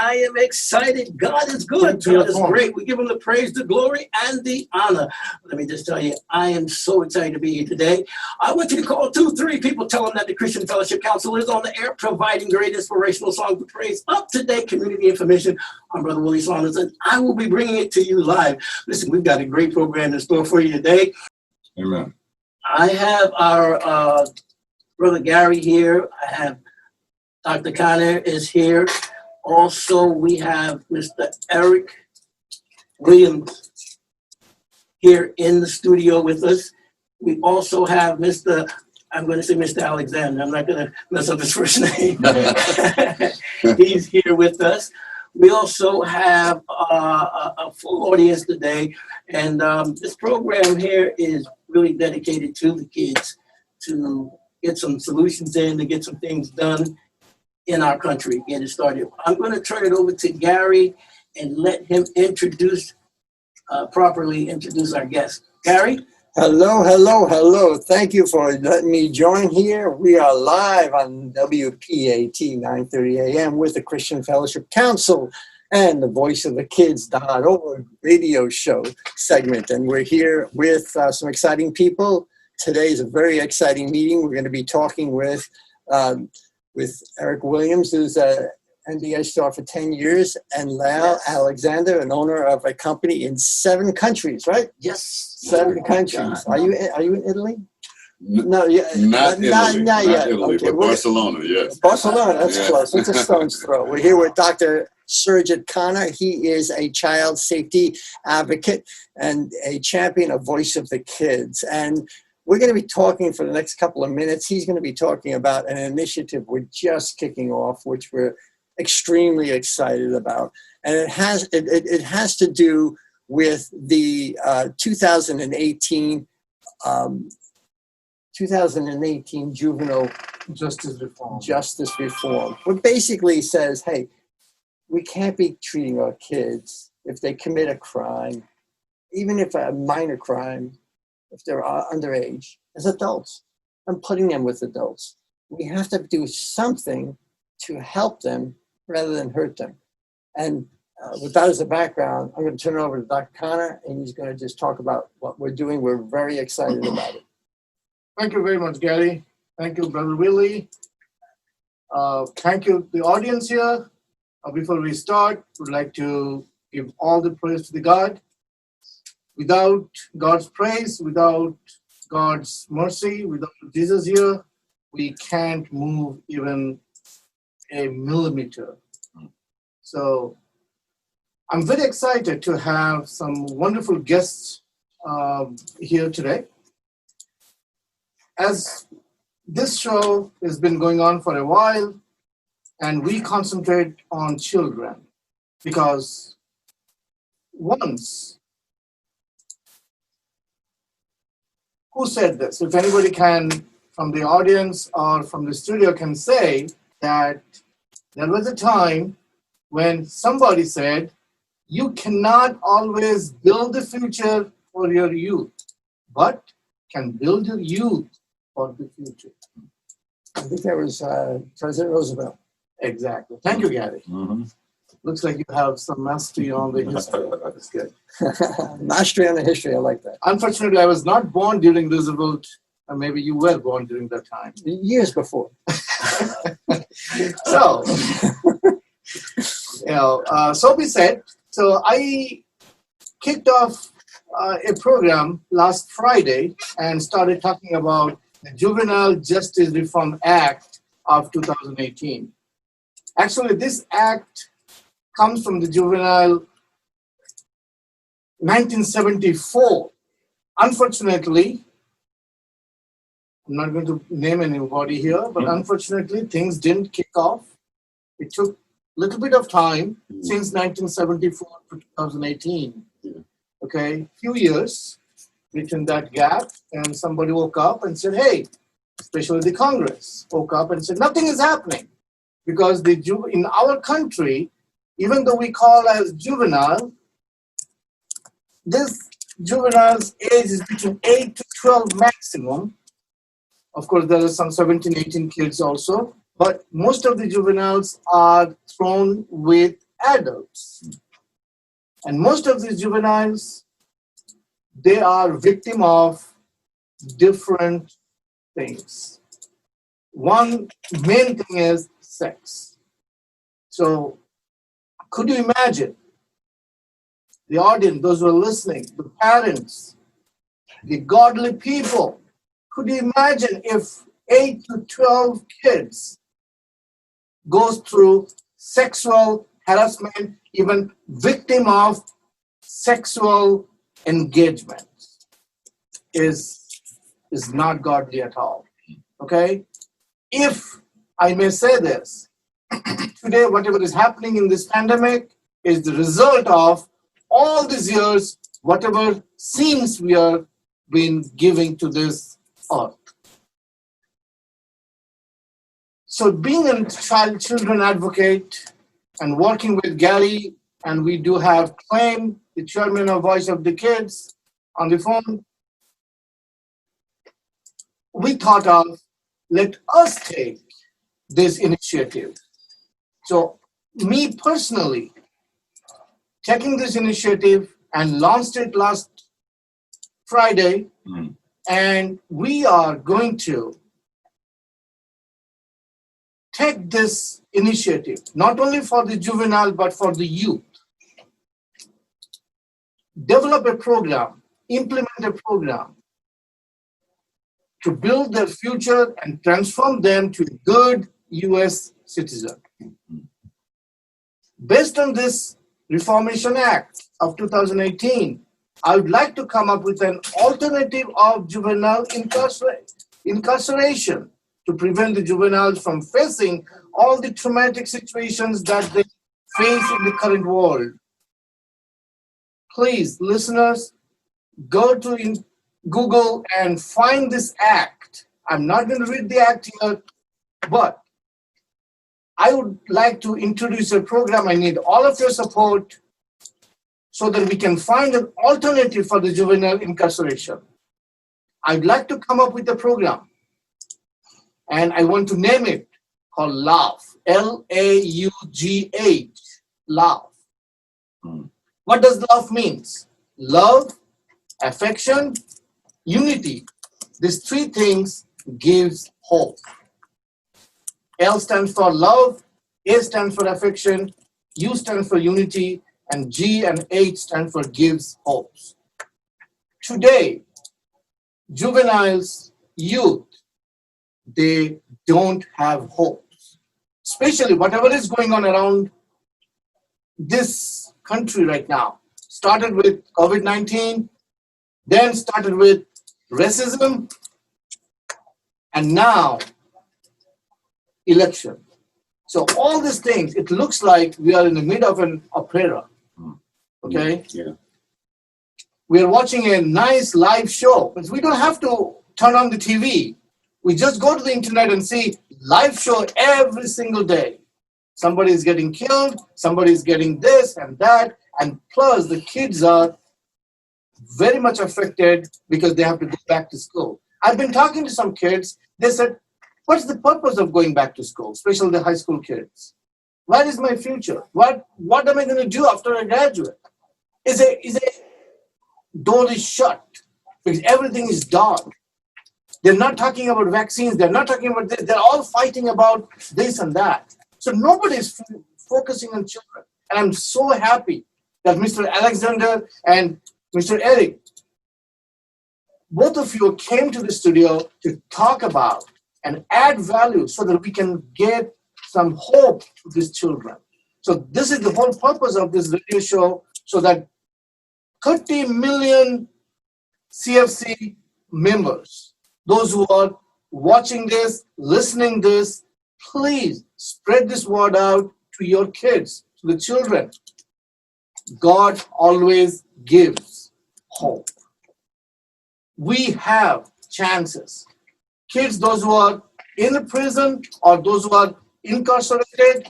I am excited. God is good. God is great. We give him the praise, the glory, and the honor. Let me just tell you, I am so excited to be here today. I want you to call 2-3 people. Tell them that the Christian Fellowship Council is on the air, providing great inspirational songs of praise, up-to-date community information. I'm Brother Willie Saunders, and I will be bringing it to you live. Listen, we've got a great program in store for you today. Amen. I have our Brother Gary here. I have Dr. Khanna is here. Also, we have Mr. Eric Williams here in the studio with us. We also have Mr. I'm going to say Mr. Alexander. I'm not going to mess up his first name. He's here with us. We also have a full audience today. And this program here is really dedicated to the kids to get some solutions in, to get some things done in our country, get it started. I'm going to turn it over to Gary and let him properly introduce our guest. Gary? Hello. Thank you for letting me join here. We are live on WPAT 9:30 a.m. with the Christian Fellowship Council and the Voice of the Kids.org radio show segment. And we're here with some exciting people. Today is a very exciting meeting. We're going to be talking with Eric Williams, who's a NBA star for 10 years, and Lael Alexander, an owner of a company in 7 countries, right? Yes. 7 countries. Are you in Italy? No, Not yet. Okay, But Barcelona, yes. Barcelona, that's Yes. close. It's a stone's throw. We're here with Dr. Surajit Khanna. He is a child safety advocate and a champion of Voice of the Kids. And we're going to be talking for the next couple of minutes. He's going to be talking about an initiative we're just kicking off, which we're extremely excited about. And it has to do with the 2018 juvenile justice reform, which basically says, hey, we can't be treating our kids if they commit a crime, even if a minor crime, if they're underage, as adults, and putting them with adults. We have to do something to help them rather than hurt them. And with that as a background, I'm going to turn it over to Dr. Khanna, and he's going to just talk about what we're doing. We're very excited about it. Thank you very much, Gary. Thank you, Brother Willie. Thank you, the audience here. Before we start, we'd like to give all the praise to the God. Without God's praise, without God's mercy, without Jesus here, we can't move even a millimeter. So I'm very excited to have some wonderful guests here today. As this show has been going on for a while, and we concentrate on children, because once, who said this? If anybody can, from the audience or from the studio, can say that there was a time when somebody said, you cannot always build the future for your youth, but can build your youth for the future. I think that was President Roosevelt. Exactly. Thank you, Gary. Mm-hmm. Looks like you have some mastery on the history. That's good. Mastery on the history, I like that. Unfortunately, I was not born during Roosevelt, or maybe you were born during that time. Years before. So, so we said, so I kicked off a program last Friday and started talking about the Juvenile Justice Reform Act of 2018. Actually, this act comes from the Juvenile 1974. Unfortunately, I'm not going to name anybody here, but unfortunately, things didn't kick off. It took a little bit of time since 1974 to 2018. Okay, few years between that gap, and somebody woke up and said, hey, especially the Congress woke up and said, nothing is happening. Because in our country, even though we call as juvenile, this juvenile's age is between 8 to 12 maximum. Of course, there are some 17, 18 kids also, but most of the juveniles are thrown with adults. And most of these juveniles, they are victim of different things. One main thing is sex. So could you imagine the audience, those who are listening, the parents, the godly people, could you imagine if 8 to 12 kids goes through sexual harassment, even victim of sexual engagement? Is not godly at all. Okay? If I may say this, today whatever is happening in this pandemic is the result of all these years, whatever sins we are been giving to this earth. So being a children advocate and working with Gary, and we do have Claim, the chairman of Voice of the Kids, on the phone, we thought of, let us take this initiative. So me personally, taking this initiative and launched it last Friday, and we are going to take this initiative, not only for the juvenile, but for the youth. Develop a program, implement a program to build their future and transform them to good US citizen. Based on this Reformation Act of 2018, I would like to come up with an alternative of juvenile incarceration to prevent the juveniles from facing all the traumatic situations that they face in the current world. Please, listeners, go to Google and find this act. I'm not going to read the act here, but I would like to introduce a program. I need all of your support so that we can find an alternative for the juvenile incarceration. I'd like to come up with a program, and I want to name it called LAUGH, L-A-U-G-H, LAUGH. What does love means? Love, affection, unity. These three things gives hope. L stands for love, A stands for affection, U stands for unity, and G and H stand for gives hopes. Today, juveniles, youth, they don't have hopes. Especially whatever is going on around this country right now. Started with COVID-19, then started with racism, and now election. So all these things, it looks like we are in the middle of an opera. Okay? Yeah. We are watching a nice live show, but we don't have to turn on the TV. We just go to the internet and see live show every single day. Somebody is getting killed, somebody is getting this and that, and plus the kids are very much affected because they have to go back to school. I've been talking to some kids, they said, what's the purpose of going back to school, especially the high school kids? What is my future? What am I going to do after I graduate? Is a door is shut because everything is dark. They're not talking about vaccines. They're not talking about this. They're all fighting about this and that. So nobody is focusing on children. And I'm so happy that Mr. Alexander and Mr. Eric, both of you came to the studio to talk about and add value so that we can get some hope to these children. So this is the whole purpose of this radio show, so that 30 million CFC members, those who are watching this, listening this, please spread this word out to your kids, to the children. God always gives hope. We have chances. Kids, those who are in the prison or those who are incarcerated,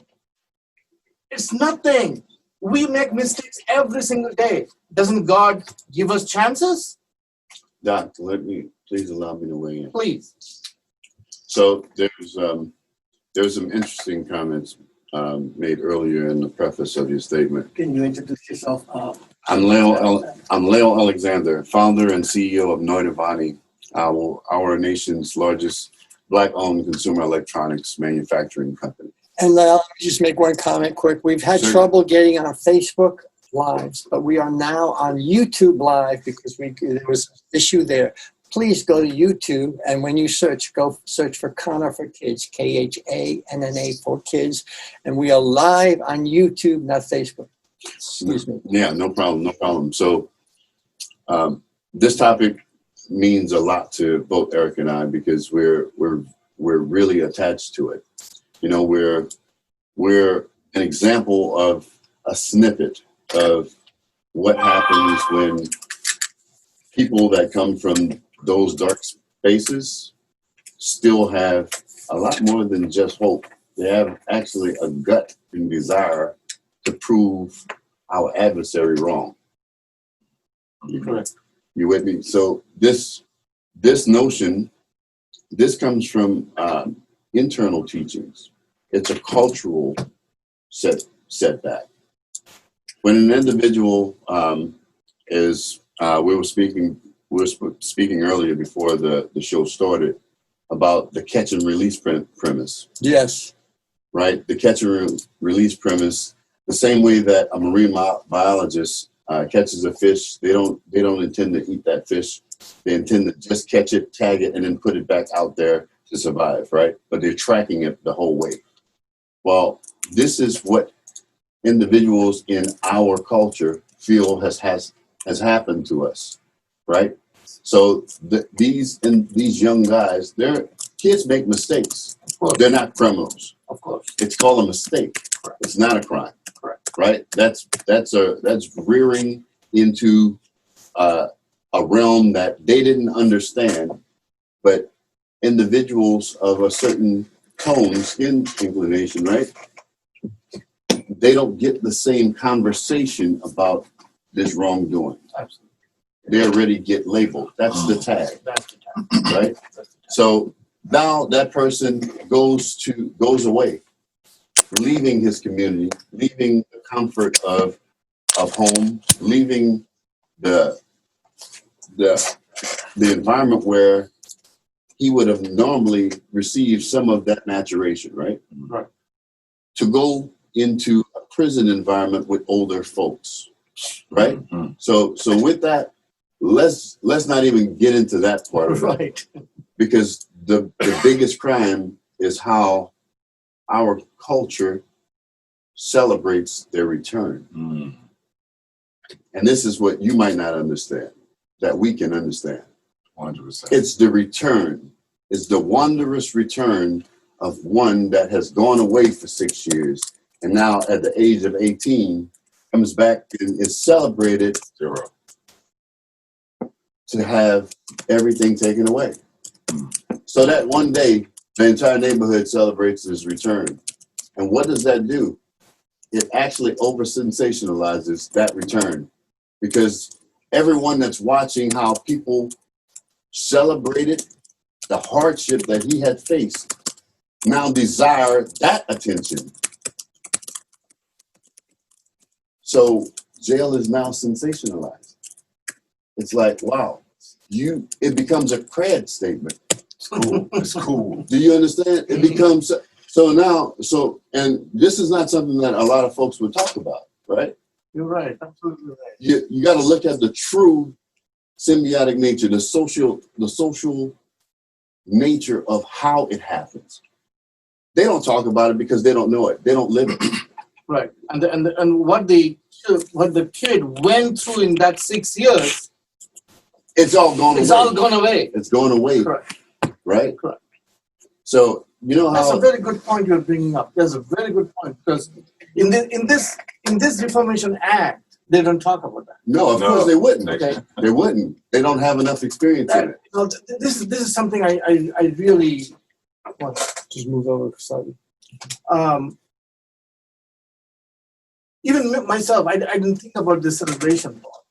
it's nothing. We make mistakes every single day. Doesn't God give us chances? Doc, please allow me to weigh in. Please. So there's some interesting comments made earlier in the preface of your statement. Can you introduce yourself? I'm Lael Alexander, founder and CEO of Noitavonne, our nation's largest Black-owned consumer electronics manufacturing company. And let me just make one comment quick. We've had Sure. trouble getting on Facebook Lives, but we are now on YouTube Live because there was an issue there. Please go to YouTube, and when you go search for Khanna for Kids, Khanna for Kids, and we are live on YouTube, not Facebook. Excuse me. Yeah, no problem. So this topic means a lot to both Eric and I because we're really attached to it. You know, we're an example of a snippet of what happens when people that come from those dark spaces still have a lot more than just hope. They have actually a gut and desire to prove our adversary wrong. Correct. You with me? So this notion, this comes from internal teachings. It's a cultural setback. When an individual is, we were speaking earlier before the show started about the catch and release premise. Yes. Right? The catch and release premise, the same way that a marine biologist catches a fish, they don't intend to eat that fish. They intend to just catch it, tag it, and then put it back out there to survive, right? But they're tracking it the whole way. Well, this is what individuals in our culture feel has happened to us, right? So these young guys, kids make mistakes. They're not criminals. Of course. It's called a mistake. Correct. It's not a crime. Correct. Right? That's rearing into a realm that they didn't understand, but individuals of a certain tone, skin inclination, right? They don't get the same conversation about this wrongdoing. Absolutely. They already get labeled. That's the tag, That's the time. right? So now that person goes away, leaving his community, leaving the comfort of home, leaving the environment where he would have normally received some of that maturation, right? Right. To go into a prison environment with older folks, right? Mm-hmm. So with that, let's not even get into that part of it, Right. because the biggest crime is how our culture celebrates their return. Mm. And this is what you might not understand, that we can understand. 100%. It's the return. It's the wondrous return of one that has gone away for 6 years and now at the age of 18 comes back and is celebrated 0. to have everything taken away. So that one day, the entire neighborhood celebrates his return. And what does that do? It actually over-sensationalizes that return, because everyone that's watching how people celebrated the hardship that he had faced now desire that attention. So jail is now sensationalized. It's like, wow, it becomes a cred statement. It's cool. It's cool. Do you understand? It becomes, and this is not something that a lot of folks would talk about, right? You're right. Absolutely right. You got to look at the true symbiotic nature, the social nature of how it happens. They don't talk about it because they don't know it. They don't live it. Right. And what the kid went through in that 6 years, It's all gone away. it's all gone away. It's going away, Correct. right? Correct. So you know That's a how very good point you're bringing up. That's a very good point, because in this Reformation Act, they don't talk about that. no, of No. course they wouldn't. Okay. They wouldn't. They don't have enough experience in it. No, this is something I really want. Just move over slightly. Even myself, I didn't think about this celebration part,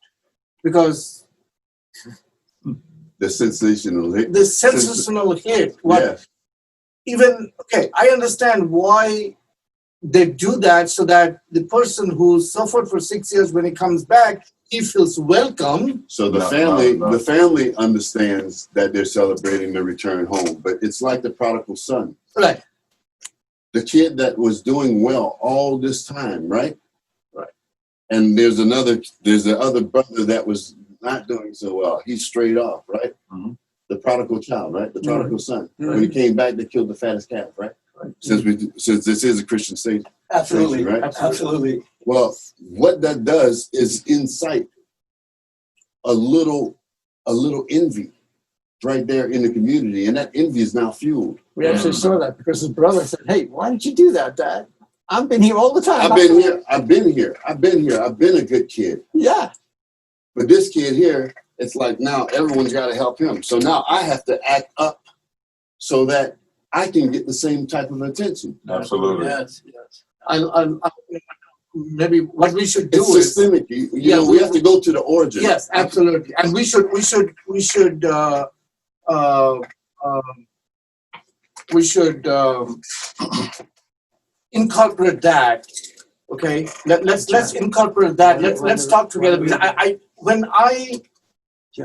because The sensational hit. the sensational hit. What Yes. even okay? I understand why they do that so that the person who suffered for 6 years, when he comes back, he feels welcome. So the family understands that they're celebrating the return home, but it's like the prodigal son. Right. The kid that was doing well all this time, right? Right. And there's the other brother that was not doing so well. He's straight off, right? Mm-hmm. The prodigal child, right? The prodigal son. Mhm. When he came back, they killed the fattest calf, right? Since this is a Christian state. Absolutely, Right? absolutely. Well, what that does is incite a little envy right there in the community, and that envy is now fueled. We actually saw that because his brother said, "Hey, why did you do that, Dad? I've been here all the time. I've been here. I've been a good kid. Yeah, But this kid here, it's like now everyone's got to help him. So now I have to act up so that I can get the same type of attention. Absolutely. Yes, yes. I'll maybe what we should do It's is systemic. You know, we have to go to the origin. yes, absolutely, and we should incorporate that. Okay, let's incorporate that. Let's talk together, because I when I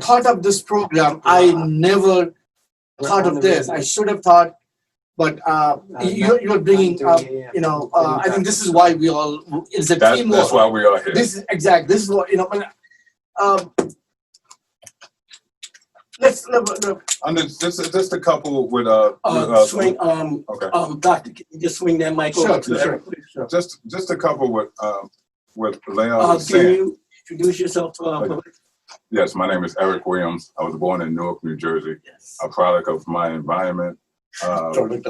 thought of this program, I never thought of this. I should have thought, but you're bringing up. I think this is why we all. It's a teamwork. That's why we are here. This is exact. This is what let's Just a couple with Swing, okay. Doctor, can you just swing that mic over to Eric? Sure. Just a couple with Lael was Can saying. you introduce yourself to our public? Yes, my name is Eric Williams. I was born in Newark, New Jersey, Yes. a product of my environment. And, 100.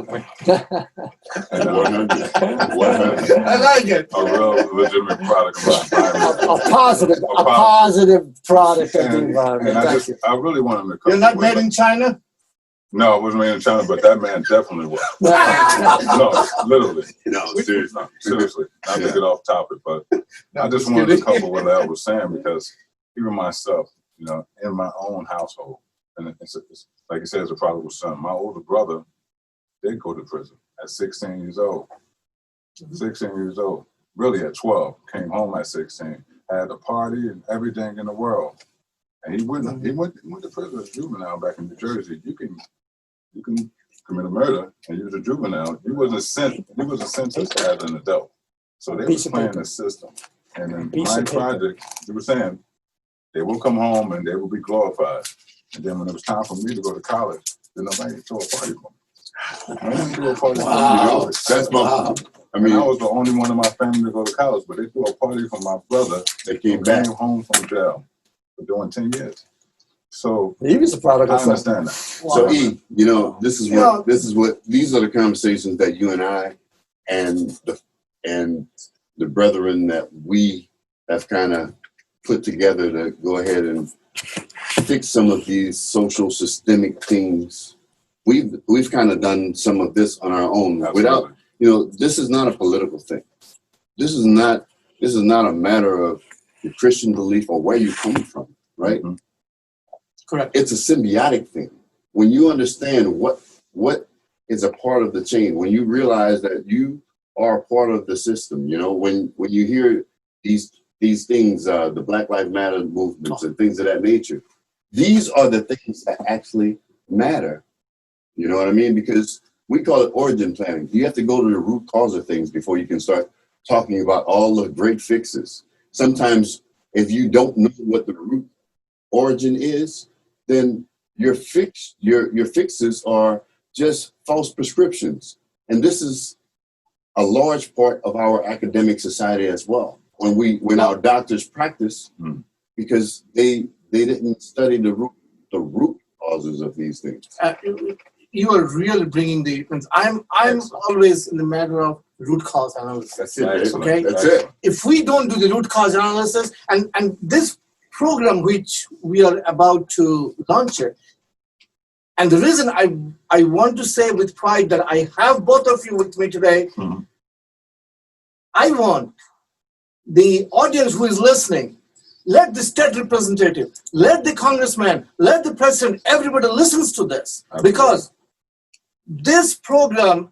I like it. a real legitimate product of my environment. a positive product of the environment. And Thank you. I really want him to come. You're not made in China? No, it wasn't made in China, but that man definitely was. No, literally. No, seriously. Seriously. Not to get off topic, but I just wanted to couple what Lael was saying, because even myself, in my own household, and it's like you said, it's a prodigal son. My older brother did go to prison at 16 years old. 16 years old. Really at 12. Came home at 16. Had a party and everything in the world. And he went to prison as a juvenile back in New Jersey. You can commit a murder and you was a juvenile. You wasn't sentenced as an adult. So they was playing the system. And in my project, they were saying they will come home and they will be glorified. And then when it was time for me to go to college, then nobody threw a party for me. Nobody threw a party for me. Wow. That's my. I I mean, was the only one in my family to go to college, but they threw a party for my brother they came who back. came home from jail for doing 10 years. So He was a prodigal I son. understand that. So these are the conversations that you and I and the brethren that we have kind of put together to go ahead and fix some of these social systemic things. We've kind of done some of this on our own. Absolutely. Without, this is not a political thing. This is not a matter of your Christian belief or where you come from, right? Mm-hmm. Correct. It's a symbiotic thing. When you understand what is a part of the chain, when you realize that you are a part of the system, when you hear these things, the Black Lives Matter movements and things of that nature, these are the things that actually matter. You know what I mean? Because we call it origin planning. You have to go to the root cause of things before you can start talking about all the great fixes. Sometimes if you don't know what the root origin is, then your fixes are just false prescriptions. And this is a large part of our academic society as well. When our doctors practice, because they didn't study the root causes of these things. You are really bringing the. I'm always in the matter of root cause analysis. That's it. Excellent. Okay. That's it. If we don't do the root cause analysis, and this program which we are about to launch it, and the reason I want to say with pride that I have both of you with me today, I want the audience who is listening, let the state representative, let the congressman, let the president, everybody listens to this. Absolutely. Because this program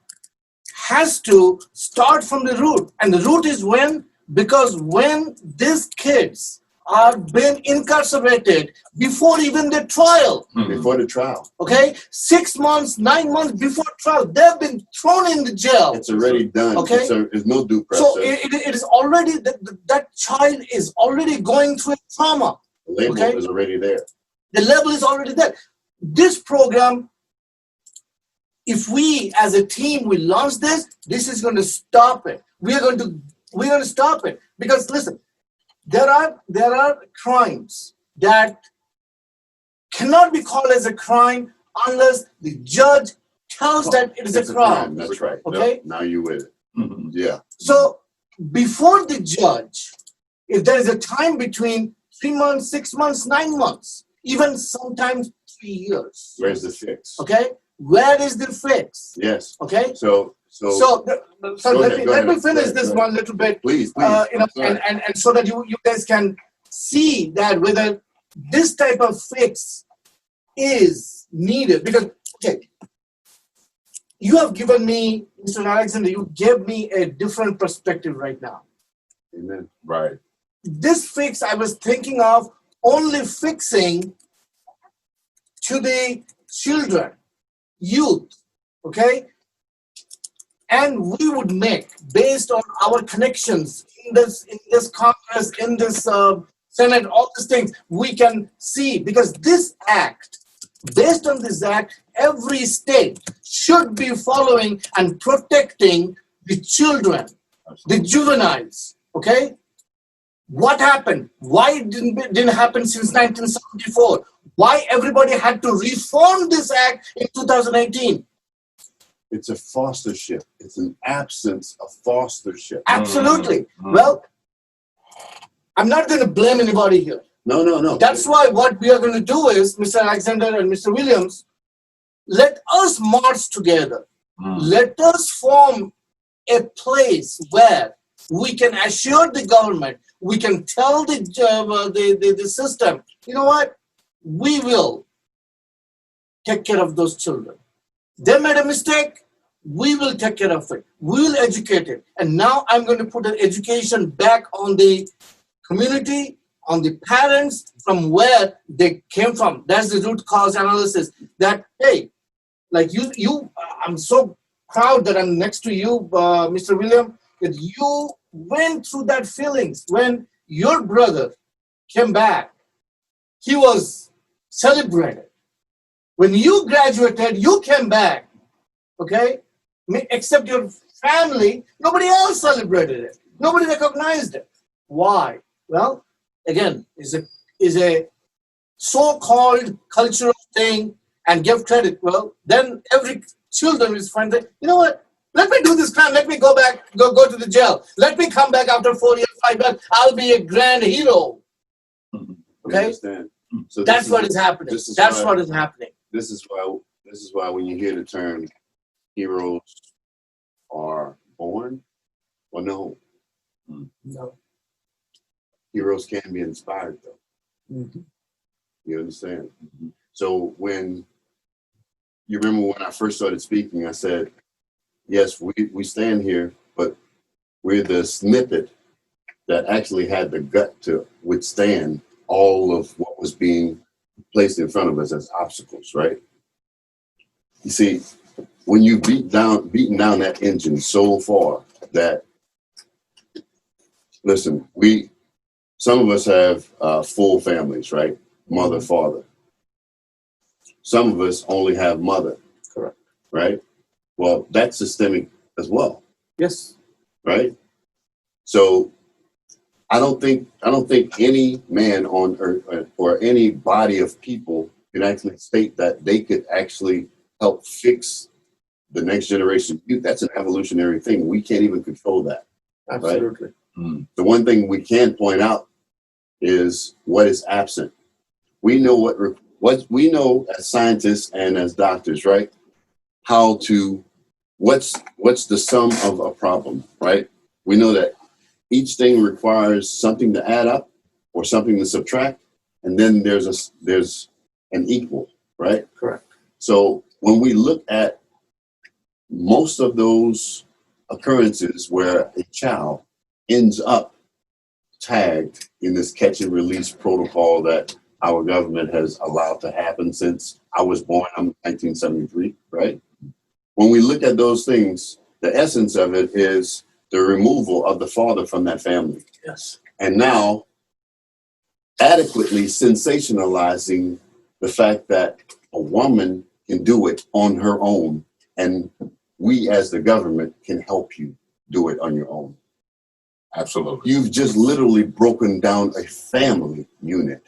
has to start from the root. And the root is when? Because when these kids are being incarcerated before even the trial, Before the trial. okay? 6 months, 9 months before trial, they've been thrown in the jail. It's already done. Okay. There's no due process. So it is already, that child is already going through a trauma. The label okay. is already there. The level is already there. This program, if we as a team, we launch this is going to stop it. We're going to stop it. Because listen, there are crimes that cannot be called as a crime unless the judge tells that it is It's a crime. That's right. Okay? Yep. Now you with it. Yeah. So before the judge, if there is a time between 3 months, 6 months, 9 months, even sometimes 3 years. Where's the fix? Okay? Where is the fix? Yes. Okay? So let me finish this one little bit. Please. And so that you guys can see that whether this type of fix is needed. Because, okay, you have given me, Mr. Alexander, you gave me a different perspective right now. Amen. Right. This fix I was thinking of only fixing to the children, youth, okay? And we would make, based on our connections in this Congress, in this Senate, all these things, we can see, because this act, based on this act, every state should be following and protecting the children, the juveniles, okay? What happened? Why it didn't happen since 1974? Why everybody had to reform this act in 2018? It's a fostership. It's an absence of fostership. Absolutely. Well, I'm not going to blame anybody here. No. That's why what we are going to do is, Mr. Alexander and Mr. Williams, let us march together. Let us form a place where we can assure the government, we can tell the system, you know what? We will take care of those children. They made a mistake, we will take care of it. We will educate it. And now I'm going to put an education back on the community, on the parents, from where they came from. That's the root cause analysis. That, hey, like you, I'm so proud that I'm next to you, Mr. William, that you went through that feelings when your brother came back. He was celebrated. When you graduated, you came back, okay? Except your family, nobody else celebrated it. Nobody recognized it. Why? Well, again, is a so-called cultural thing and give credit. Well, then every children is find that, you know what? Let me do this crime. Let me go back, go to the jail. Let me come back after 4 years, 5 years. I'll be a grand hero. Okay? So that's what is happening. That's what is happening. This is why when you hear the term heroes are born, well, no. No. Heroes can be inspired, though. You understand? So when you remember when I first started speaking, I said, yes, we stand here, but we're the snippet that actually had the gut to withstand all of what was being placed in front of us as obstacles, right? You see, when you beaten down that engine so far that, listen, some of us have full families, right? Mother, father. Some of us only have mother. Correct. Right? Well, that's systemic as well. Yes. Right? So I don't think any man on earth or any body of people can actually state that they could actually help fix the next generation. That's an evolutionary thing. We can't even control that. Absolutely. Right? The one thing we can point out is what is absent. We know what we know as scientists and as doctors, right? What's the sum of a problem, right? We know that each thing requires something to add up or something to subtract, and then there's an equal, right? Correct. So when we look at most of those occurrences where a child ends up tagged in this catch and release protocol that our government has allowed to happen since I was born. I'm 1973, right? When we look at those things, the essence of it is the removal of the father from that family. Yes. And now adequately sensationalizing the fact that a woman can do it on her own, and we as the government can help you do it on your own. Absolutely. You've just literally broken down a family unit.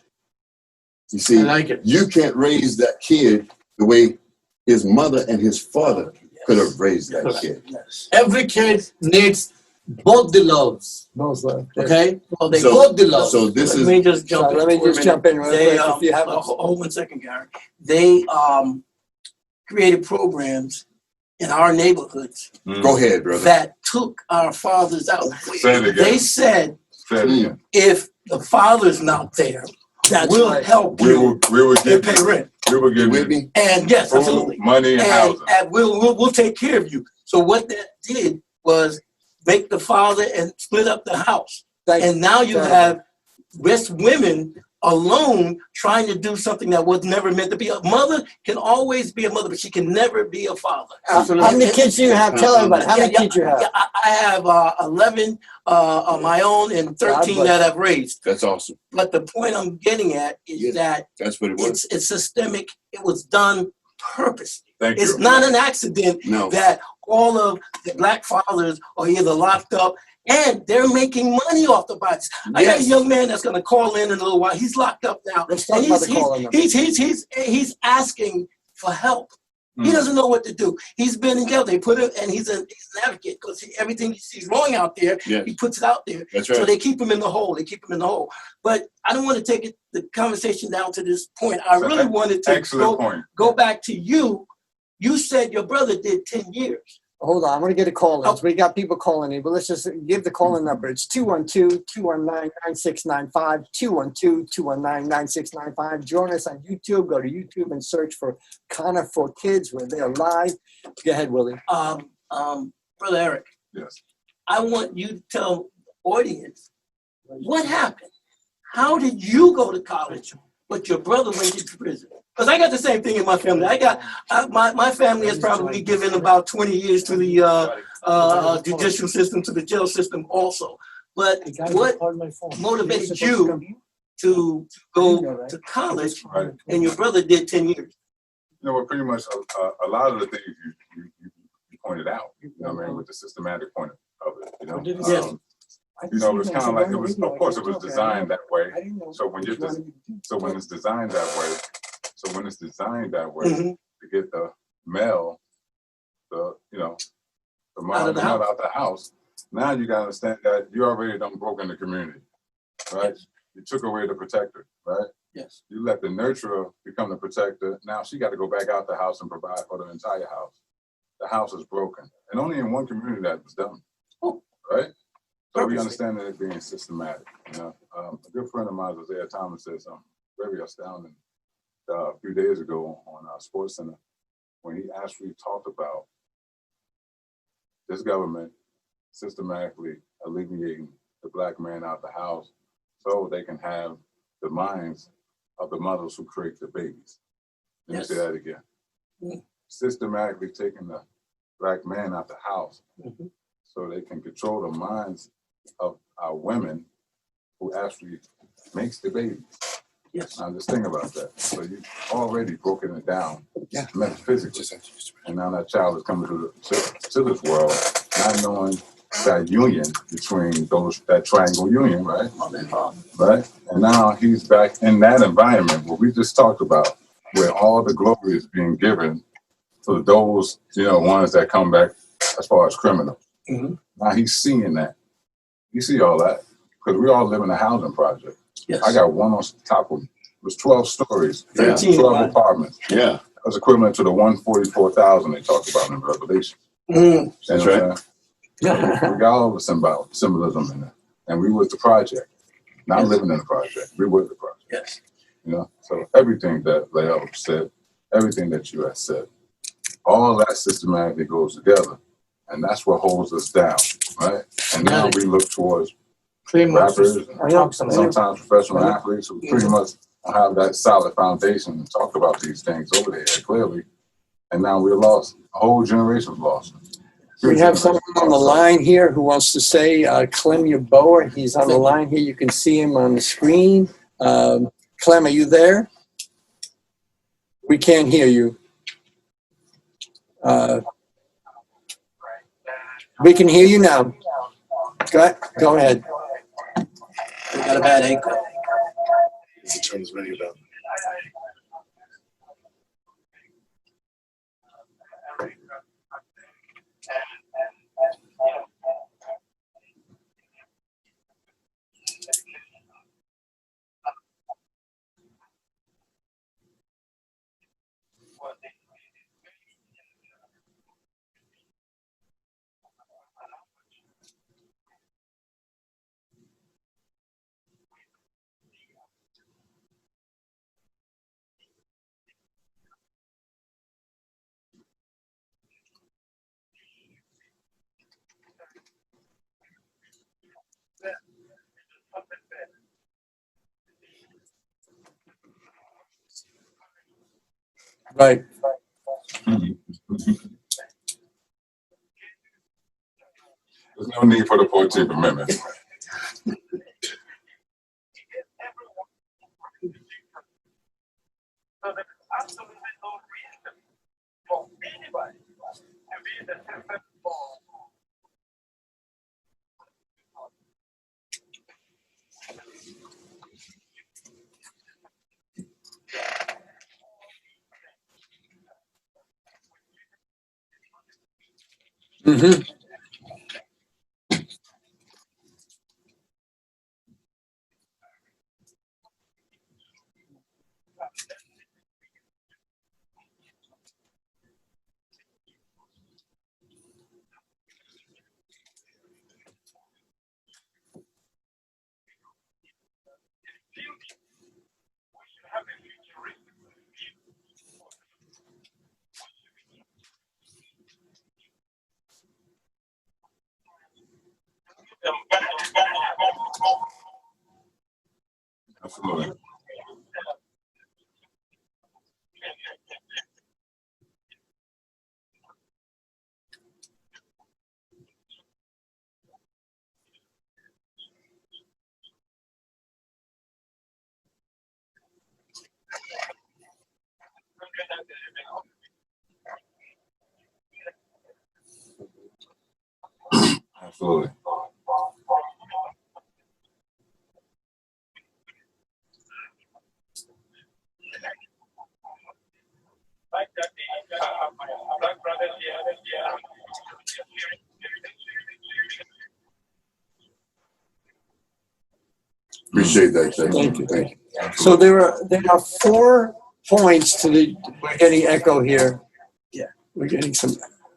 You see, I like it. you can't raise that kid the way his mother and his father could have raised that Correct. kid. Yes. Every kid needs both the loves. Most love. Okay? Well, they So- Both the loves. So this let is me just jump in. Let me for a just minute. jump in real They, quick. If you have hold 1 second, Gary. They created programs in our neighborhoods go ahead, brother. that took our fathers out. Say it again. They said Say it again. if the father's not there, That's we'll right. help We you will and give pay you, rent. we will You give with you me? And yes, food, absolutely. money, and housing. And we'll take care of you. So what that did was make the father and split up the house. And now you have West women alone trying to do something that was never meant to be. A mother can always be a mother, but she can never be a father. Absolutely. How many kids do you have? Tell everybody. How many kids you have? Yeah, I have 11 on my own and 13 that I've raised. That's awesome. But the point I'm getting at is that That's what it was. it's systemic. It was done purposely. Thank It's you. not an accident No. that all of the black fathers are either locked up and they're making money off the bodies. I got a young man that's going to call in a little while. He's locked up now. Let's talk And about the calling number. he's asking for help. He doesn't know what to do. He's been in jail. They put him, and he's an advocate because everything he sees wrong out there, Yes. he puts it out there. That's So right. they keep him in the hole. But I don't want to take the conversation down to this point. I That's really an wanted to excellent point. go back to you. You said your brother did 10 years. Hold on, I'm gonna get a call in. We got people calling in, but let's just give the call-in number. It's 212-219-9695, 212-219-9695. Join us on YouTube. Go to YouTube and search for Khanna for Kids. We're there live. Go ahead, Willie. Brother Eric, Yes. I want you to tell the audience what happened. How did you go to college, but your brother went to prison? Because I got the same thing in my family. My family has probably given about 20 years to the judicial system, to the jail system also. But what motivated you to go to college, Right. and your brother did 10 years? You know, pretty much a lot of the things you pointed out, you know what I mean, with the systematic point of it, you know. Yes. You know, it was kind of like, of course, it was designed that way. So when it's designed that way, Mhm. to get the male, the Out of the house. out the house, now you gotta understand that you already done broken the community, right? You took away the protector, right? Yes. You let the nurturer become the protector. Now she got to go back out the house and provide for the entire house. The house is broken, and only in one community that was done, right? So we understand that it being systematic. You know, a good friend of mine, Isaiah Thomas, said something very astounding a few days ago on our Sports Center when he actually talked about this government systematically alleviating the black man out the house so they can have the minds of the mothers who create the babies. Let me say that again. Systematically taking the black man out the house so they can control the minds of our women who actually makes the babies. Yes. Now just think about that. So you've already broken it down metaphysically. And now that child is coming to this world, not knowing that union between that triangle union, right? Right? And now he's back in that environment where we just talked about, where all the glory is being given to those, ones that come back as far as criminals. Mhm. Now he's seeing that. You see all that? Because we all live in a housing project. Yes. I got one on top of me. It was 12 stories, 13, 12 right? apartments. Yeah. That was equivalent to the 144,000 they talked about in Revelation. Mm. That's You know what I'm right. saying? We got all the symbolism in there. And we was the project. Not living in the project. We were the project. Yes. So everything that Lael said, everything that you had said, all that systematically goes together. And that's what holds us down, right? And now we look towards Claim rappers, of sometimes professional athletes who pretty much don't have that solid foundation to talk about these things over there clearly. And now we're lost. A whole generation's lost. We have someone on the line here who wants to say, Clem Yaboa. He's on the line here. You can see him on the screen. Clem, are you there? We can't hear you. We can hear you now. Go ahead. We got a bad echo. Turn this radio down. Right. There's no need for the 14th Amendment. Mm-hmm. Absolutely. Absolutely. Appreciate that. Thank you. Thank you. So there are 4 points to the. We're getting echo here. Yeah, we're getting some.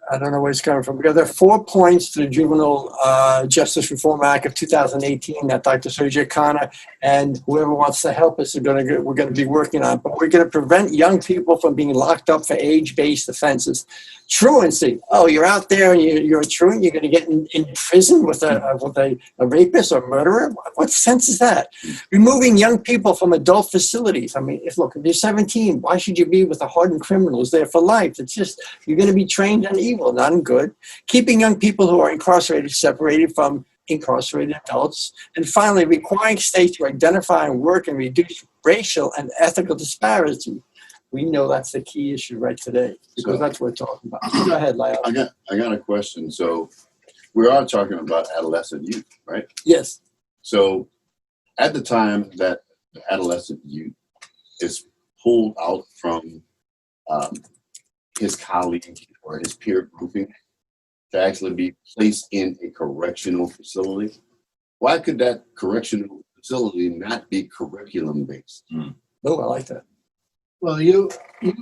I don't know where it's coming from. Because there are 4 points to the Juvenile Justice Reform Act of 2018 that Dr. Surajit, Khanna, and whoever wants to help us we're going to be working on. But we're going to prevent young people from being locked up for age-based offenses. Truancy. Oh, you're out there and you're a truant. You're going to get in prison with a rapist or murderer. What sense is that? Removing young people from adult facilities. I mean, if you're 17, why should you be with a hardened criminal who's there for life? It's just you're going to be trained on evil, not in good. Keeping young people who are incarcerated separated from incarcerated adults. And finally, requiring states to identify and work and reduce racial and ethical disparity. We know that's the key issue right today because that's what we're talking about. Go ahead, Lael. I got a question. So we are talking about adolescent youth, right? Yes. So at the time that the adolescent youth is pulled out from his colleague or his peer grouping to actually be placed in a correctional facility, why could that correctional facility not be curriculum based? Oh, I like that. Well, you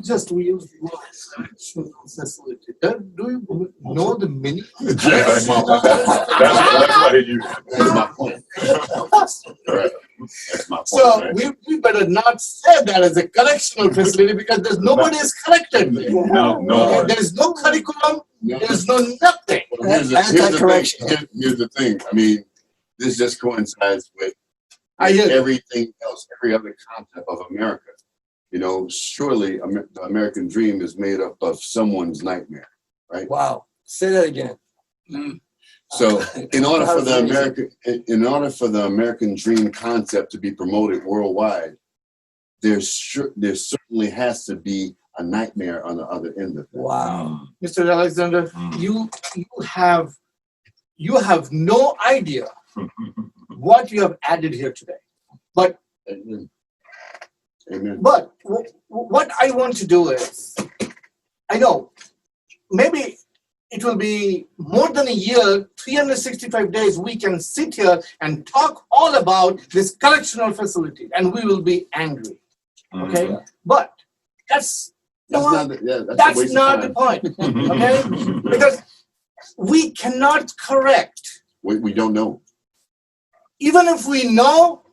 just use the word correctional facility. Do you know the meaning? That's what you. That's my point. Correct. That's my point. So right? we better not say that as a correctional facility because there's nobody is corrected there. No. There's no curriculum, There's no nothing. Well, here's the Anti-correction. thing. Here's the thing. I mean, this just coincides with I hear you. everything else, every other concept of America. You know, surely the American dream is made up of someone's nightmare, right? Wow. Say that again. So, in order That for was the amazing. in order for the American dream concept to be promoted worldwide, there certainly has to be a nightmare on the other end of it. Wow. Mr. Alexander, you have no idea what you have added here today. But Amen. Amen. But what I want to do is, I know maybe it will be more than a year, 365 days, we can sit here and talk all about this correctional facility, and we will be angry. Okay? Mhm. But that's That's a that's waste of not the time. point. Okay? Because we cannot correct. We don't know. Even if we know,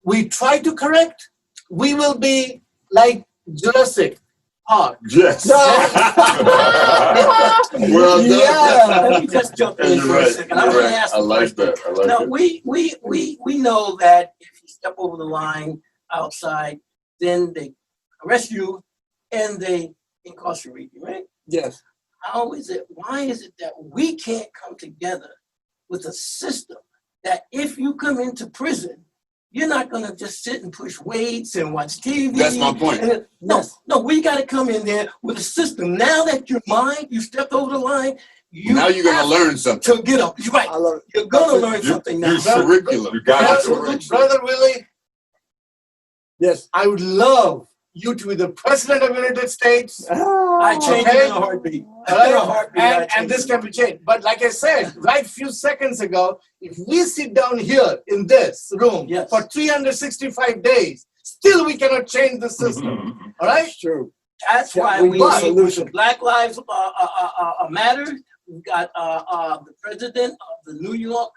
we try to correct, we will be like Jurassic Park. Yes. Well done. Yeah. Let me just jump in You're for a right. second. I You're want to right. ask I a like question. that. I like Now, that. we know that if you step over the line outside, then they arrest you and they incarcerate you, right? Yes. Why is it that we can't come together with a system that if you come into prison, you're not going to just sit and push weights and watch TV. That's my point. No, we got to come in there with a system. Now that you're mine, you stepped over the line. Now you're going to learn something. to get up. You're right. I love it. You're going to learn something now. Your curriculum. You got it. Brother Willie, Yes. I would love you to be the president of the United States. I changed it in a heartbeat. All right? In a heartbeat, I And changed this it. can be changed. But like I said, right few seconds ago, if we sit down here in this room Yes. for 365 days, still we cannot change the system. All right? That's true. That's Yeah, why we we need a need solution. the Black Lives Matter. We've got the president of the New York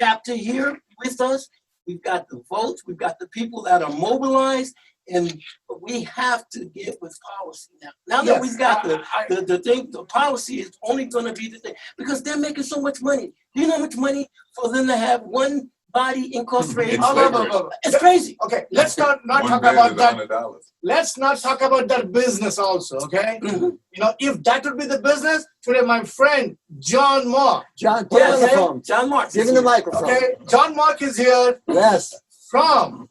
chapter here with us. We've got the votes. We've got the people that are mobilized. And we have to get with policy now. Now that Yes, we've got I- the thing, the policy is only going to be the thing because they're making so much money. Do you know how much money for them to have one body incarcerated? It's slavery. It's crazy. Okay, let's not One talk bed about is that. $100. Let's not talk about that business also, okay? Mhm. You know, if that would be the business, today my friend John Mark, John, put him on the Okay. phone. John Mark. Give him the microphone. okay? John Mark is here Yes. from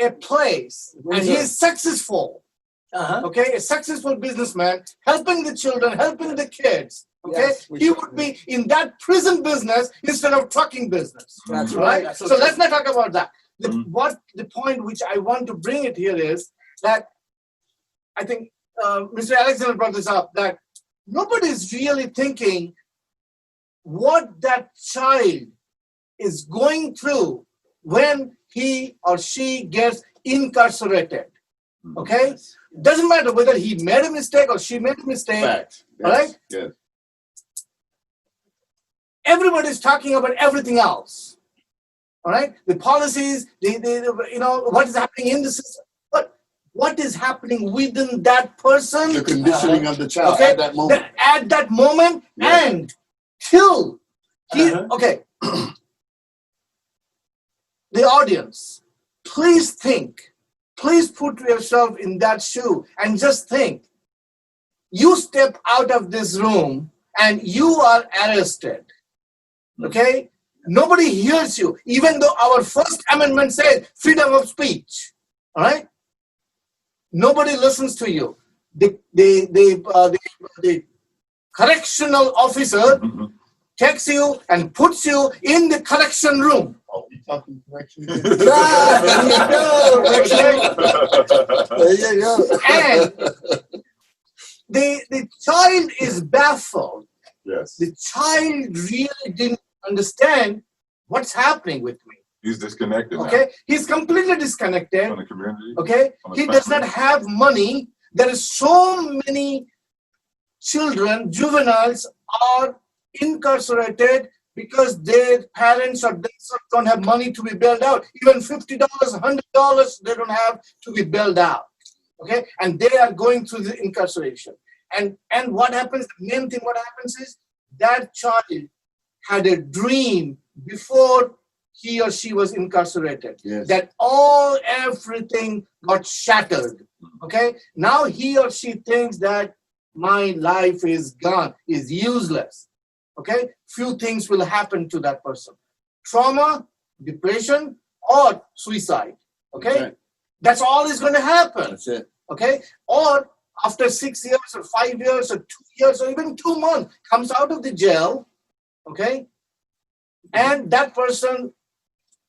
a place, and Where's he that? is successful, Uh-huh. okay? A successful businessman, helping the children, helping the kids, okay? Yes, we He should. would be in that prison business instead of trucking business. That's Right. right. That's So so let's not talk about that. Mhm. What the point which I want to bring it here is that I think Mr. Alexander brought this up, that nobody is really thinking what that child is going through when he or she gets incarcerated. Okay? Doesn't matter whether he made a mistake or she made a mistake. Fact. All right? Yes. Everybody's talking about everything else. All right, the policies, the you know what is happening in the system, but what is happening within that person? The conditioning of the child Okay, at that moment. At that moment, Yeah. and till he Uh-huh. okay. The audience, please think, please put yourself in that shoe and just think. You step out of this room and you are arrested. Okay? Nobody hears you, even though our First Amendment says freedom of speech. All right? Nobody listens to you. The correctional officer takes you and puts you in the correction room. Oh, we talking correction? There you go. And the child is baffled. Yes. The child really didn't understand what's happening with me. He's disconnected now Okay? He's completely disconnected. from the community. Okay? From his He does family. not have money. There is so many children, juveniles are incarcerated because their parents or themselves don't have money to be bailed out. Even $50, $100, they don't have to be bailed out. Okay? And they are going through the incarceration. And what happens, the main thing what happens is that child had a dream before he or she was incarcerated. Yes. That everything got shattered. Okay? Now he or she thinks that my life is gone, is useless. Okay? Few things will happen to that person. Trauma, depression, or suicide. Okay? That's all is going to happen. That's it. Okay? Or after 6 years or 5 years or 2 years or even 2 months comes out of the jail, okay? And that person,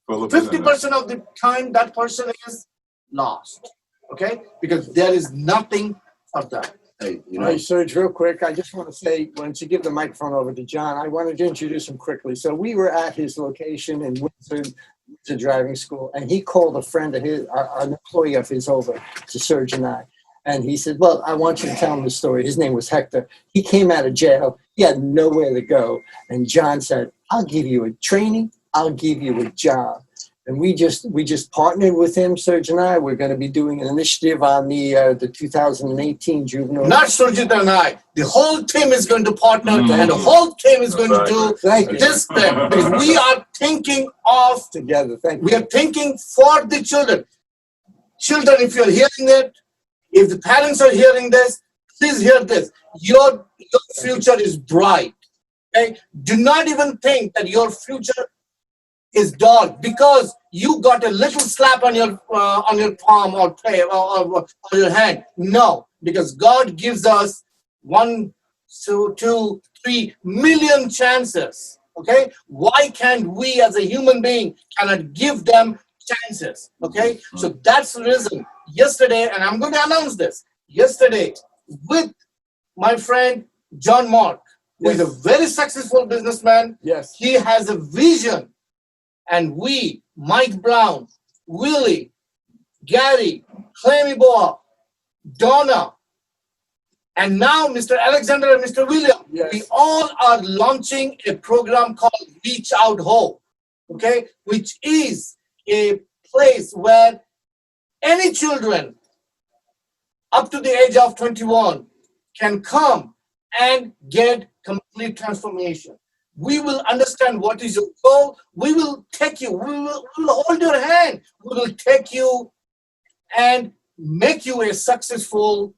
50% of the time, that person is lost, okay? Because there is nothing for that. Hey, you All know, right, Serge, real quick, I just want to say, once you give the microphone over to John, I wanted to introduce him quickly. So we were at his location in Windsor driving school, and he called a friend of his, an employee of his over to Serge and I. And he said, well, I want you to tell him the story. His name was Hector. He came out of jail. He had nowhere to go. And John said, I'll give you a training. I'll give you a job. And we just partnered with him, Serge and I. We're going to be doing an initiative on the 2018 juvenile. Not Surajit and I. The whole team is going to partner, and the whole team is going to do this thing. Because we are thinking of Together. Thank you. we are thinking for the children. Children, if you're hearing it, if the parents are hearing this, please hear this. Your future is bright. Okay? Do not even think that your future is dark because you got a little slap on your palm or your hand. No, because God gives us 1, 2, 3 million chances. Okay? Why can't we as a human being cannot give them chances? Okay? So that's the reason. Yesterday, and I'm going to announce this, yesterday with my friend John Mark, who is a very successful businessman. Yes. He has a vision. And we, Mike Brown, Willie, Gary, Clemmy Boa, Donna, and now Mr. Alexander and Mr. William, we all are launching a program called ReachOUT Hope, okay, which is a place where any children up to the age of 21 can come and get complete transformation. We will understand what is your goal. We will take you. We will hold your hand. We will take you and make you a successful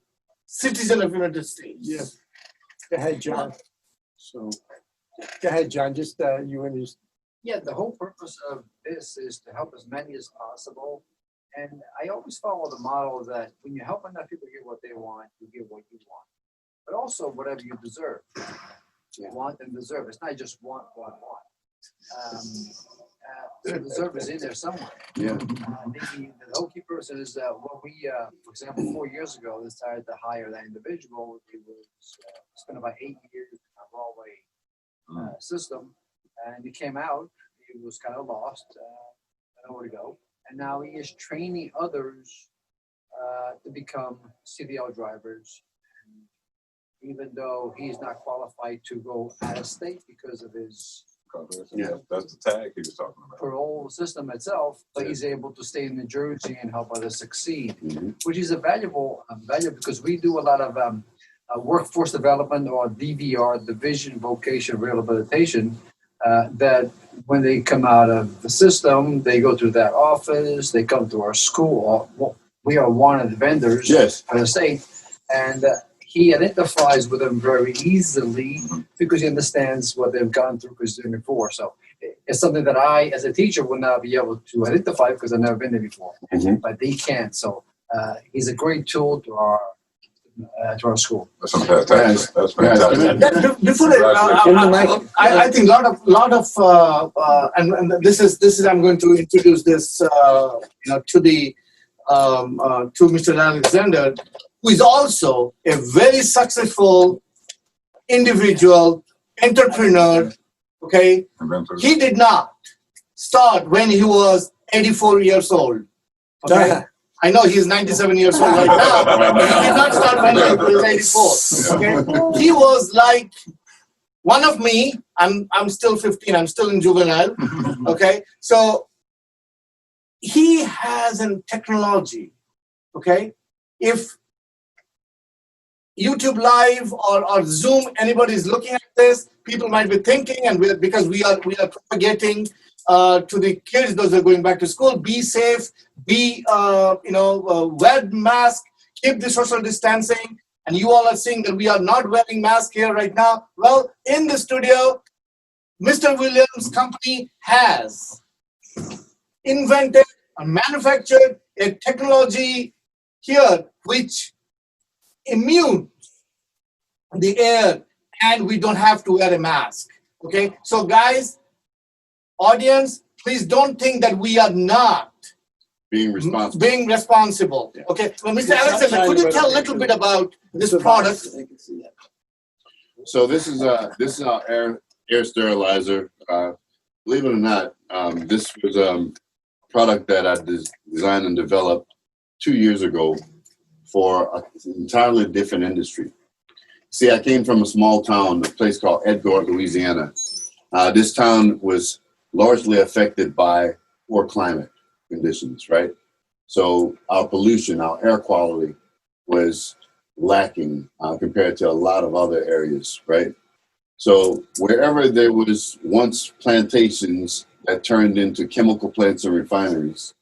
citizen of the United States. Yes. Go ahead, John. so Go ahead, John. Just you and his. Yeah, the whole purpose of this is to help as many as possible. And I always follow the model that when you help enough people get what they want, you get what you want. But also whatever you deserve. You want and deserve. It's not just want. So deserve is in there somewhere. yeah, The hokey person is what we, for example, 4 years ago, decided to hire that individual. He was spent about 8 years in a Broadway system, and he came out. He was kind of lost, didn't know where to go, and now he is training others to become CDL drivers. And even though he's not qualified to go out of state because of his That's the tag he was talking about. parole system itself, but he's able to stay in New Jersey and help others succeed, which is a valuable because we do a lot of workforce development or DVR, Division Vocation Rehabilitation, that when they come out of the system, they go to that office, they come to our school. We are one of the vendors for the state, and he identifies with them very easily because he understands what they've gone through because they're doing it before. So it's something that I, as a teacher, would not be able to identify because I've never been there before, but they can. So he's a great tool to our school. That's fantastic. That's fantastic. Before I think a lot of and this is I'm going to introduce this to the to Mr. Alexander, who is also a very successful individual entrepreneur. Okay, he did not start when he was 84 years old. Okay. I know he's 97 years old right now, but he did not start when he was 84. Okay, he was like one of me. I'm still 15. I'm still in juvenile. Okay, so he has a technology. Okay, if YouTube Live or Zoom, anybody is looking at this, people might be thinking, and because we are propagating to the kids, those who are going back to school, be safe, wear mask, keep the social distancing. And you all are seeing that we are not wearing masks here right now. Well, in the studio, Mr. Williams' company has invented and manufactured a technology here which immune the air, and we don't have to wear a mask. Okay, so guys, audience, please don't think that we are not Being responsible. being responsible. Yeah. Okay, well, Mr. Alexander, could you tell a little bit about this product? So this is our air sterilizer. Believe it or not, this was a product that I designed and developed 2 years ago for an entirely different industry. See, I came from a small town, a place called Edgar, Louisiana. This town was largely affected by poor climate conditions, right? So our pollution, our air quality was lacking compared to a lot of other areas, right? So wherever there was once plantations that turned into chemical plants and refineries,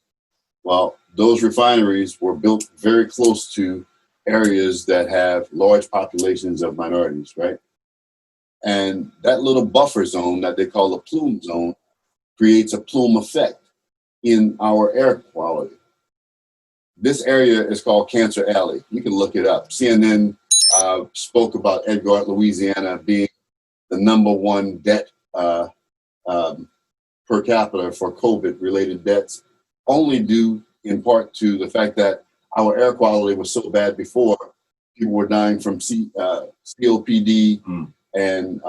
well, those refineries were built very close to areas that have large populations of minorities, right? And that little buffer zone that they call a plume zone creates a plume effect in our air quality. This area is called Cancer Alley. You can look it up. CNN spoke about Edgar, Louisiana being the #1 debt per capita for COVID-related deaths, only due in part to the fact that our air quality was so bad before. People were dying from COPD and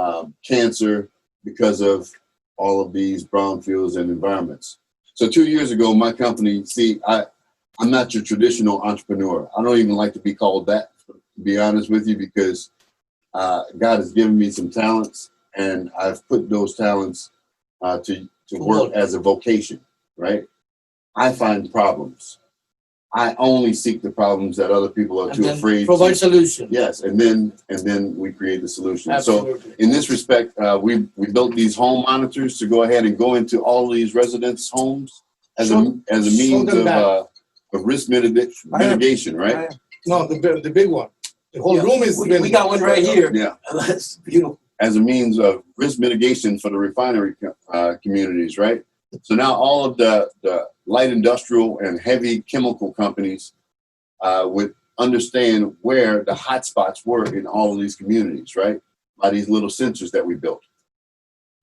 cancer because of all of these brownfields and environments. So 2 years ago, my company, I'm not your traditional entrepreneur. I don't even like to be called that, to be honest with you, because God has given me some talents, and I've put those talents to work as a vocation, right? I find problems. I only seek the problems that other people are too afraid provide to. solution. Yes, and then we create the solution. Absolutely. So in this respect, we built these home monitors to go ahead and go into all of these residents' homes as a means of risk mitigation, right? No, the big one. The whole room is. We got one right here. Yeah. That's beautiful. As a means of risk mitigation for the refinery communities, right? So now all of the light industrial and heavy chemical companies would understand where the hot spots were in all of these communities, right? By these little sensors that we built.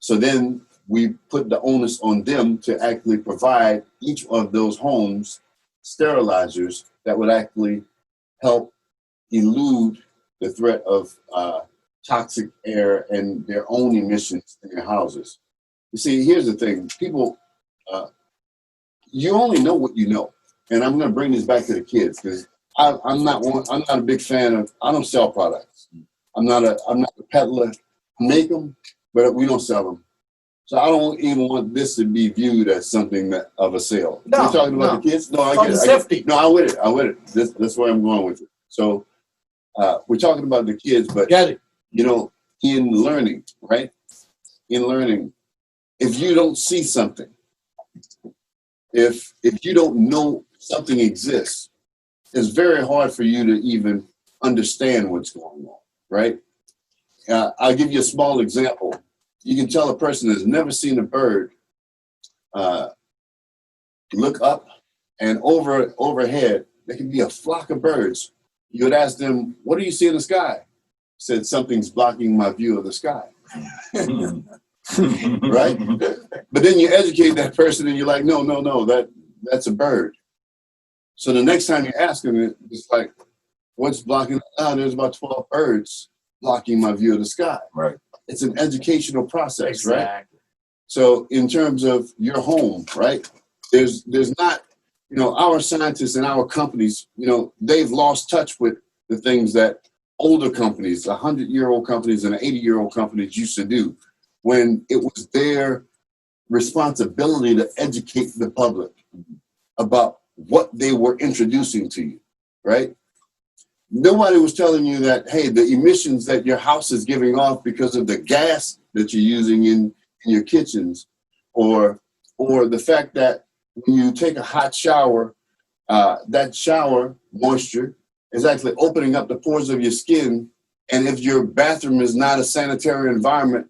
So then we put the onus on them to actually provide each of those homes sterilizers that would actually help elude the threat of toxic air and their own emissions in their houses. You see, here's the thing. People, you only know what you know. And I'm going to bring this back to the kids because I'm not a big fan of, I don't sell products. I'm not a peddler. I make them, but we don't sell them. So I don't even want this to be viewed as something of a sale. No, We're talking about the kids? No, I for get the it. safety. No, I'm with it. That's where I'm going with it. So we're talking about the kids, but Get it. you know, in learning, right? In learning, if you don't see something, if you don't know something exists, it's very hard for you to even understand what's going on, right? I'll give you a small example. You can tell a person that's never seen a bird look up, and overhead, there can be a flock of birds. You would ask them, what do you see in the sky? Said, something's blocking my view of the sky. Right? But then you educate that person and you're like, no, that's a bird. So the next time you ask them, it's like, what's blocking? There's about 12 birds blocking my view of the sky. Right. It's an educational process, Exactly. right? So in terms of your home, right? There's not, our scientists and our companies, they've lost touch with the things that older companies, 100-year-old companies and 80-year-old companies used to do when it was their responsibility to educate the public about what they were introducing to you, right? nobody was telling you that, hey, the emissions that your house is giving off because of the gas that you're using in your kitchens, or the fact that when you take a hot shower, that shower moisture is actually opening up the pores of your skin. And if your bathroom is not a sanitary environment,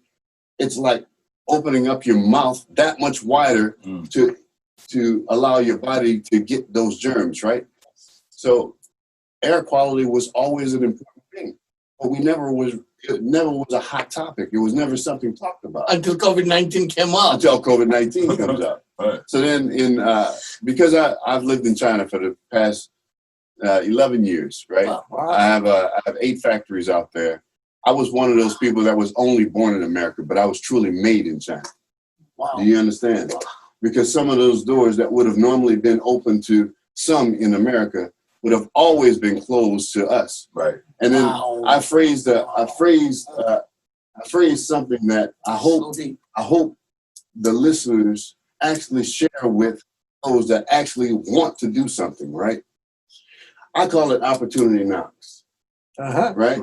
it's like opening up your mouth that much wider to allow your body to get those germs, right? So air quality was always an important thing, but it never was a hot topic. It was never something talked about. Until COVID-19 came up. Until COVID-19 comes up. Right. So then because I've lived in China for the past 11 years, right? Wow. I have 8 factories out there. I was one of those people that was only born in America, but I was truly made in China. Wow. Do you understand? Because some of those doors that would have normally been open to some in America would have always been closed to us. Right. And then Wow. I phrased something that I hope the listeners actually share with those that actually want to do something, right? I call it opportunity knocks, right?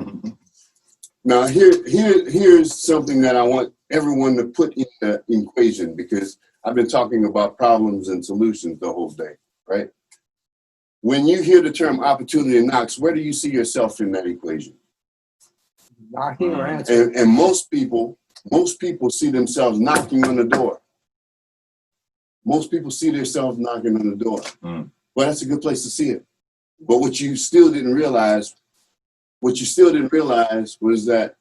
Now, here's something that I want everyone to put in the equation, because I've been talking about problems and solutions the whole day, right? When you hear the term opportunity knocks, where do you see yourself in that equation? Knocking or answering. And most people see themselves knocking on the door. Most people see themselves knocking on the door. Well, that's a good place to see it. But what you still didn't realize was that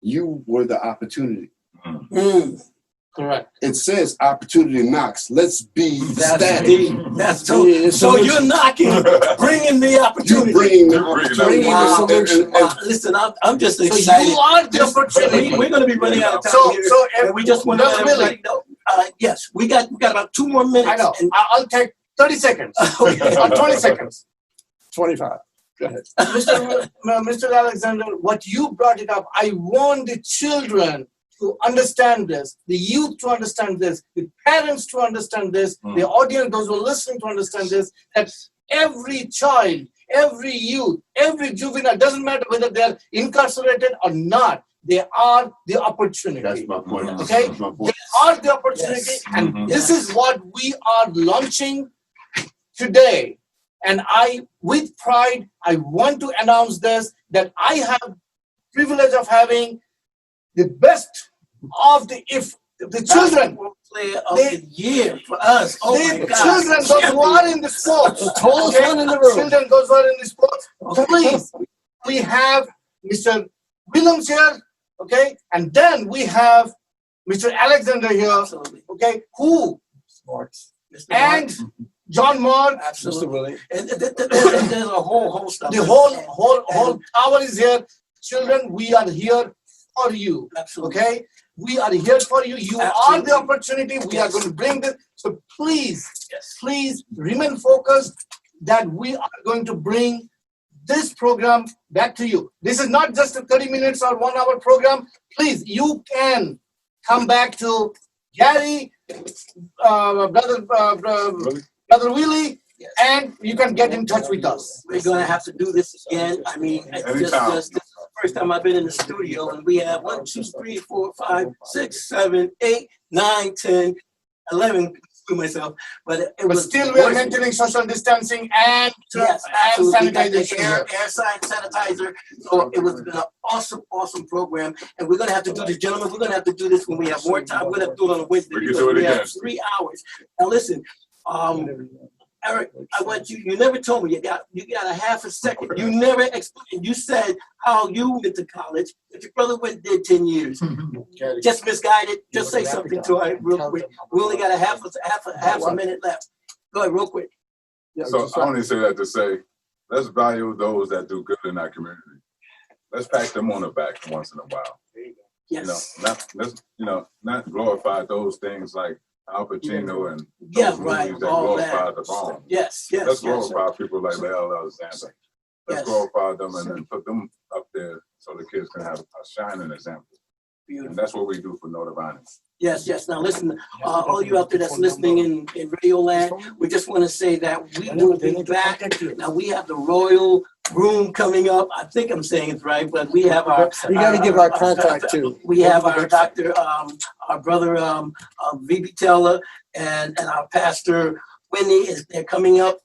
you were the opportunity. Correct. It says opportunity knocks. Let's be static. That's so you're knocking, bringing the opportunity. You're bringing the opportunity. Wow. And Listen, I'm just So excited. you are the opportunity. We're going to be running out of time here. So And we just want to let everybody know. Yes, we got about 2 more minutes. I know. And I'll take 30 seconds or 20 seconds. 25. Go ahead. Mr. Alexander, what you brought it up, I want the children to understand this, the youth to understand this, the parents to understand this, the audience, those who are listening to understand this, that every child, every youth, every juvenile, doesn't matter whether they're incarcerated or not, they are the opportunity. that's my point. Okay? That's my They point. are the opportunity, and this is what we are launching today. And with pride, I want to announce this, that I have privilege of having the best of the children. Player of the year for us. Oh my The God. children, those who are in the sports. The tallest one in the room. Children, those who are in the sports. Please, we have Mr. Williams here, okay? And then we have Mr. Alexander here, Absolutely. okay? Who? Sports. And John Moore. Absolutely. Mr. Willie. And there's a whole host of The whole tower is here. Children, we are here for you. Absolutely. Okay? We are here for you. You are the opportunity. We are going to bring this. So please, please remain focused that we are going to bring this program back to you. This is not just a 30 minutes or 1 hour program. Please, you can come back to Gary, Brother Willie, and you can get in touch with us. We're going to have to do this again. I mean, it's just this is the first time I've been in the studio, and we have 1, 2, 3, 4, 5, 6, 7, 8, 9, 10, 11. Myself, but still we are maintaining social distancing and sanitization. Air sanitizer. So it was an awesome program, and we're gonna have to do this, gentlemen. We're gonna have to do this when we have more time. We're gonna have to do it on a Wednesday because we have 3 hours. Now listen, Eric, I want you. You never told me. You got a half a second. You never explained. You said how you went to college. If your brother did 10 years, just misguided. Just say something to her real quick. We only got a half a minute left. Go ahead, real quick. So I only say that to say, let's value those that do good in our community. Let's pat them on the back once in a while. Yes. Not glorify those things like Al Pacino and Yeah, those right. movies that All glorify that. the wrong. Yes. Let's glorify people like Lael Alexander. Let's Yes. glorify them and then put them up there so the kids can have a shining example. And that's what we do for Noitavonne. Yes. Now listen, all you out there that's listening in Radio Land, we just want to say that we will be back. Now we have the Royal room coming up. I think I'm saying it right, but we have our. You got to give our contact too. We have our doctor, our brother, VB Taylor, and our pastor, Winnie, they're coming up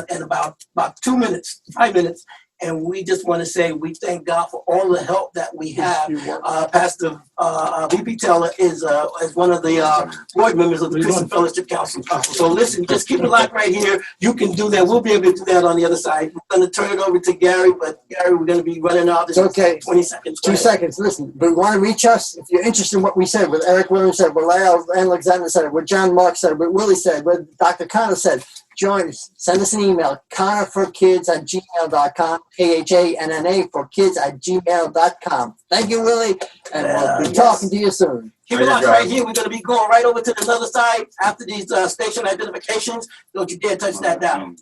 in about 2 minutes, 5 minutes. And we just want to say we thank God for all the help that we have. Pastor VP Taylor is one of the board members of the Christian Fellowship Council. So listen, just keep it locked right here. You can do that. We'll be able to do that on the other side. We're going to turn it over to Gary, but Gary, we're going to be running out. This okay. 20 seconds. 2 seconds. Listen, but you want to reach us if you're interested in what we said, what Eric Williams said, what Lael and Alexander said, what John Mark said, what Willie said, what Dr. Khanna said. Join us. Send us an email, khannaforkids@gmail.com, KHANNA for kids@gmail.com. Thank you, Willie, and we'll be talking to you soon. Keep it locked right here. We're going to be going right over to the other side after these station identifications. Don't you dare touch that down.